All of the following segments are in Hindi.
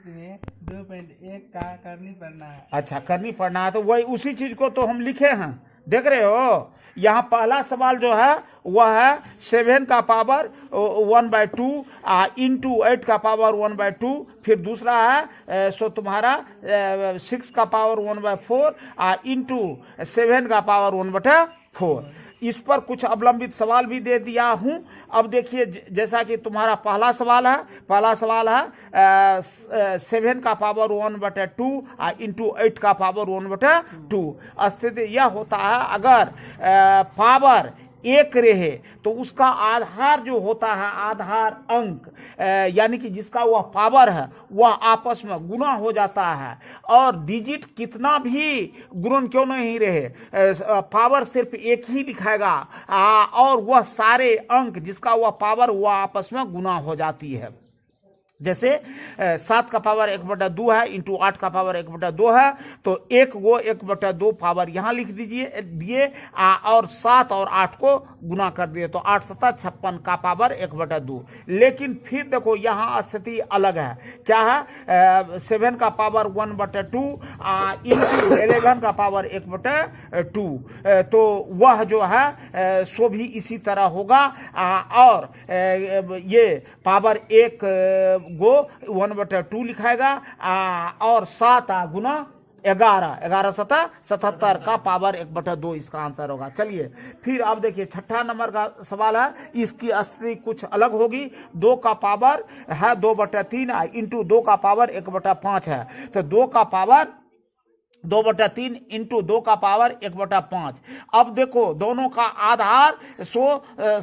चित्र में 2.1 का करनी पड़ना है। अच्छा, करनी पड़ना है, तो वही उसी चीज को तो हम लिखे हैं, देख रहे हो। यहाँ पहला सवाल जो है वह है 7 का पावर 1/2 इंटू 8 का पावर 1/2। फिर दूसरा है सो तुम्हारा 6 का पावर 1/4 इंटू 7 का पावर 1/4। इस पर कुछ अवलंबित सवाल भी दे दिया हूं। अब देखिए, जैसा कि तुम्हारा पहला सवाल है 7 का पावर 1/2 इंटू 8 का पावर 1/2। स्थिति यह होता है, अगर पावर एक रहे तो उसका आधार जो होता है, आधार अंक यानी कि जिसका वह पावर है, वह आपस में गुणा हो जाता है। और डिजिट कितना भी गुणन क्यों नहीं रहे, पावर सिर्फ एक ही दिखाएगा और वह सारे अंक जिसका वह पावर, वह आपस में गुणा हो जाती है। जैसे 7 का पावर 1/2 है इंटू 8 का पावर 1/2 है, तो 1/2 पावर यहाँ लिख दिए और 7 और 8 को गुना कर दिए, तो 8 7 56 का पावर 1/2। लेकिन फिर देखो यहाँ स्थिति अलग है, क्या है 7 का पावर 1/2 इंटू 11 का पावर 1/2, तो वह जो है सो भी इसी तरह होगा। और ये पावर 1 गो 1/2 लिखाएगा और 7 गुना 11 7 77 का पावर 1/2 इसका आंसर होगा। चलिए फिर अब देखिए, छठा नंबर का सवाल है, इसकी स्थिति कुछ अलग होगी। 2 का पावर है 2/3 इंटू 2 का पावर 1/5 है, तो 2 का पावर 2/3 इंटू 2 का पावर 1/5। अब देखो दोनों का आधार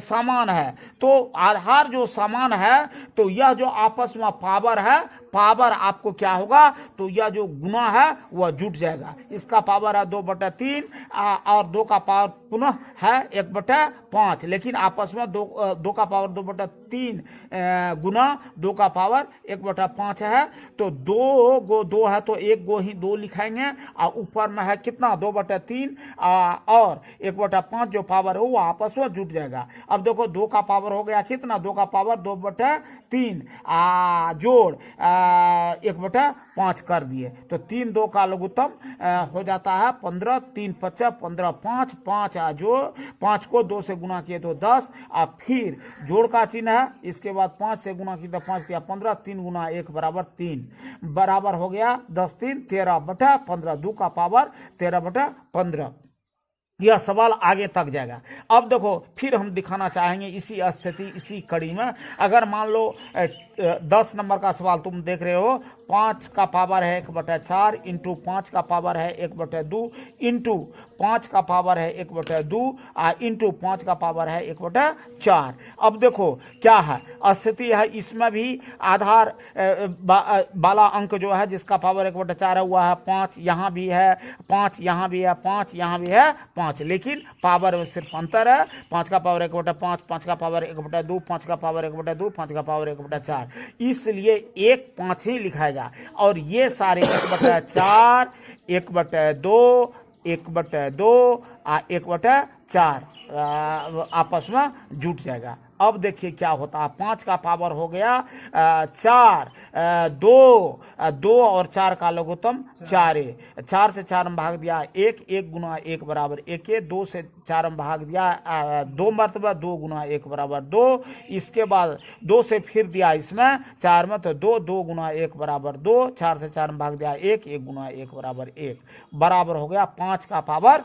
समान है, तो आधार जो समान है तो यह जो आपस में पावर है, पावर आपको क्या होगा, तो यह जो गुना है वह जुट जाएगा। इसका पावर है 2/3 और 2 का पावर पुनः है 1/5, लेकिन आपस में 2 का पावर 2/3 गुना 2 का पावर 1/5 है, तो 2 गो 2 है तो 1 गो ही 2 लिखाएंगे और ऊपर में है कितना 2/3 और 1/5 जो पावर है वो आपस में जुट जाएगा। अब देखो 2 का पावर हो गया कितना, 2 का पावर 2/3 जोड़ 1/5 कर दिए, तो 3 2 का लघुत्तम हो जाता है 15, 3 5 15, 5 5 जोड़ 5 को 2 से गुना किए तो 10, और फिर जोड़ का चिन्ह है, इसके बाद 5 से गुना किया तो 5 दिया 15, 3 गुना 1 बराबर 3, बराबर हो गया 10 3 13/15, 2 का पावर 13/15। यह सवाल आगे तक जाएगा। अब देखो फिर हम दिखाना चाहेंगे इसी स्थिति, इसी कड़ी में, अगर मान लो 10 नंबर का सवाल तुम देख रहे हो, 5 का पावर है 1/4 इंटू 5 का पावर है 1/2 इंटू 5 का पावर है 1/2 इंटू 5 का पावर है 1/4। अब देखो क्या है स्थिति है, इसमें भी आधार वाला अंक जो है जिसका पावर 1/4 है वह है 5, यहाँ भी है 5, यहाँ भी है 5, यहाँ भी है 5, लेकिन पावर में सिर्फ अंतर है। 5 का पावर 1/5, 5 का पावर 1/2, 5 का पावर 1/2, 5 का पावर 1/4, इसलिए 1 5 ही लिखाएगा। और ये सारे 1/4 1/2 1/2 1/4 आपस में जुट जाएगा। अब देखिए क्या होता है, 5 का पावर हो गया 4, 2 और 4 का लघुत्तम 4, 4 से 4 में भाग दिया 1, 1 गुना 1 बराबर 1, 2 से 4 में भाग दिया 2 मरतबा 2 गुना 1 बराबर 2, इसके बाद 2 से फिर दिया इसमें 4 में तो 2, 2 गुना 1 बराबर 2, 4 से 4 में भाग दिया 1, 1 गुना 1 बराबर 1, बराबर हो गया 5 का पावर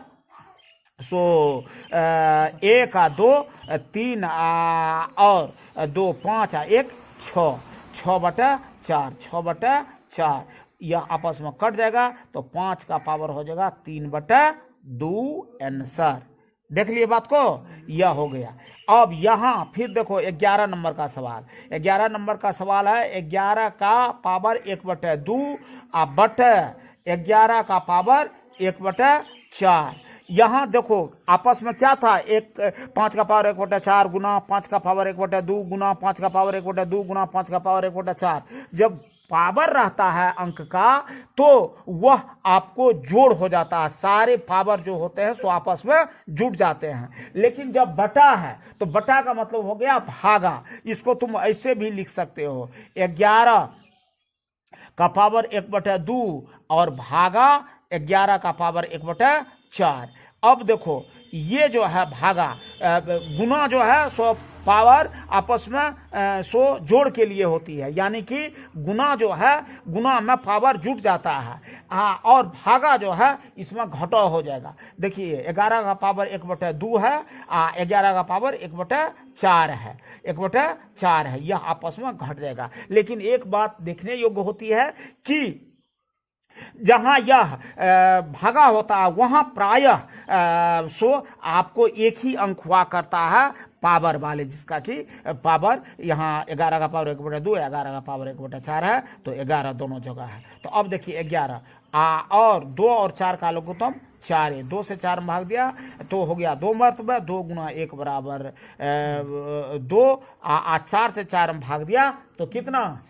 1 2 3 और 2 5 1 6, 6/4 6/4, यह आपस में कट जाएगा तो 5 का पावर हो जाएगा 3/2 आंसर। देख लिए बात को, यह हो गया। अब यहाँ फिर देखो 11 नंबर का सवाल, 11 नंबर का सवाल है 11 का पावर 1/2 बटे 11 का पावर 1/4। यहाँ देखो आपस में क्या था, 5 का पावर 1/4 गुना 5 का पावर 1/2 गुना 5 का पावर 1/2 गुना 5 का पावर 1/4। जब पावर रहता है अंक का तो वह आपको जोड़ हो जाता है, सारे पावर जो होते हैं सो आपस में जुट जाते हैं। लेकिन जब बटा है तो बटा का मतलब हो गया भागा, इसको तुम ऐसे भी लिख सकते हो 11 का पावर 1/2 और भागा 11 का पावर 1/4। अब देखो ये जो है भागा गुना जो है सो पावर आपस में सो जोड़ के लिए होती है, यानी कि गुना जो है गुना में पावर जुट जाता है और भागा जो है इसमें घटाव हो जाएगा। देखिए 11 का पावर 1/2 है 11 का पावर 1/4 है, 1/4 है, यह आपस में घट जाएगा। लेकिन एक बात देखने योग्य होती है कि जहां यह भागा होता है वहां प्रायः सो आपको एक ही अंक हुआ करता है पावर वाले, जिसका कि पावर यहाँ 11 का पावर 1/2 11 का पावर 1/4 है, तो 11 दोनों जगह है। तो अब देखिए 11 और 2 और 4 का लोगोत्तम 4 है, 2 से 4 में भाग दिया तो हो गया 2 मरतबा, 2 गुना 1 बराबर 2 4 से 4 में भाग दिया तो कितना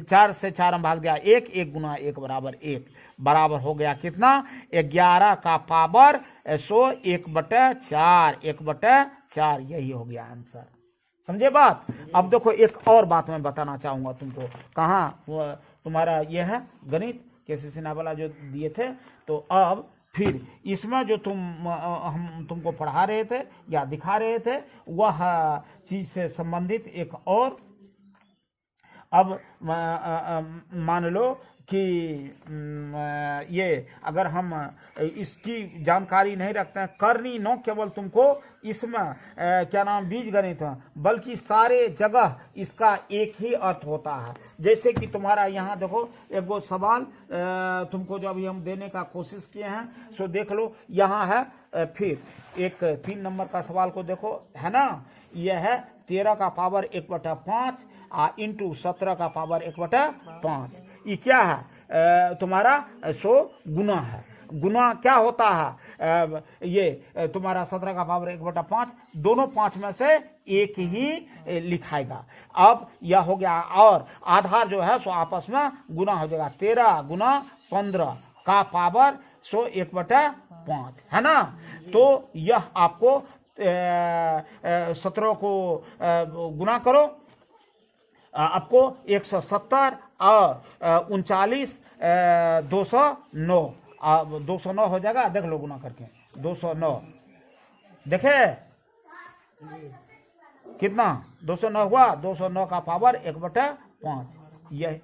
4 से 4 में भाग दिया 1, 1 गुना 1 बराबर 1 बराबर हो गया कितना 11 का पावर सो 1/4, 1/4 यही हो गया आंसर। समझे बात। अब देखो एक और बात मैं बताना चाहूंगा तुमको, कहाँ तुम्हारा ये है गणित केसी सिन्हा वाला जो दिए थे, तो अब फिर इसमें जो हम तुमको पढ़ा रहे थे या दिखा रहे थे वह चीज से संबंधित एक और, अब मान लो कि ये अगर हम इसकी जानकारी नहीं रखते हैं, करनी न केवल तुमको इसमें क्या नाम बीज गणित है, बल्कि सारे जगह इसका एक ही अर्थ होता है। जैसे कि तुम्हारा यहाँ देखो एक वो सवाल तुमको जो अभी हम देने का कोशिश किए हैं, सो देख लो यहाँ है। फिर एक 3 नंबर का सवाल को देखो, है ना, यह है 13 का पावर 1/5 इंटू 17 का पावर 1/5। ये क्या है तुम्हारा सो गुना है। गुना क्या होता है ये तुम्हारा 17 का पावर 1/5 दोनों 5 में से एक ही लिखाएगा। अब यह हो गया और आधार जो है सो आपस में गुना हो जाएगा, 13 गुना 15 का पावर सो 1/5 है ना। तो यह आपको 17 को गुना करो, आपको 170 और 39 209 209 हो जाएगा। देख लो गुना करके 209, देखे कितना 209 हुआ, 209 का पावर 1/5 यह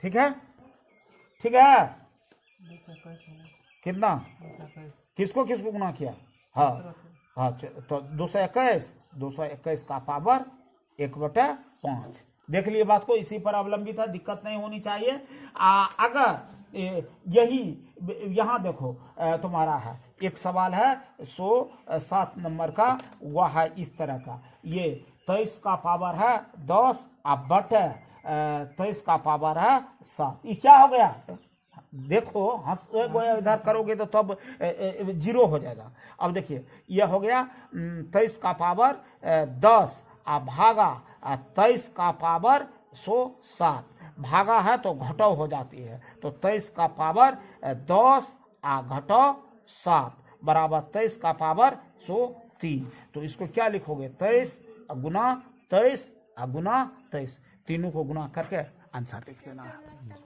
ठीक है। ठीक है, कितना किसको किसको गुना किया, हाँ हाँ, तो 221 का पावर 1/5 देख लिए बात को, इसी पर अवलंबित है, दिक्कत नहीं होनी चाहिए। अगर यही यहाँ देखो तुम्हारा है एक सवाल है सो 7 नंबर का, वह है इस तरह का, ये 23 का पावर है 10 बटे 23 का पावर है 7। ये क्या हो गया देखो, इधर करोगे तो तब 0 हो जाएगा। अब देखिए यह हो गया 23 का पावर 10 भागा 23 का पावर 7 भागा है तो घटाव हो जाती है, तो 23 का पावर 10 घटाव 7 बराबर 23 का पावर 3। तो इसको क्या लिखोगे 23 गुना 23 गुना 23, तीनों को गुना करके आंसर लिख देना है।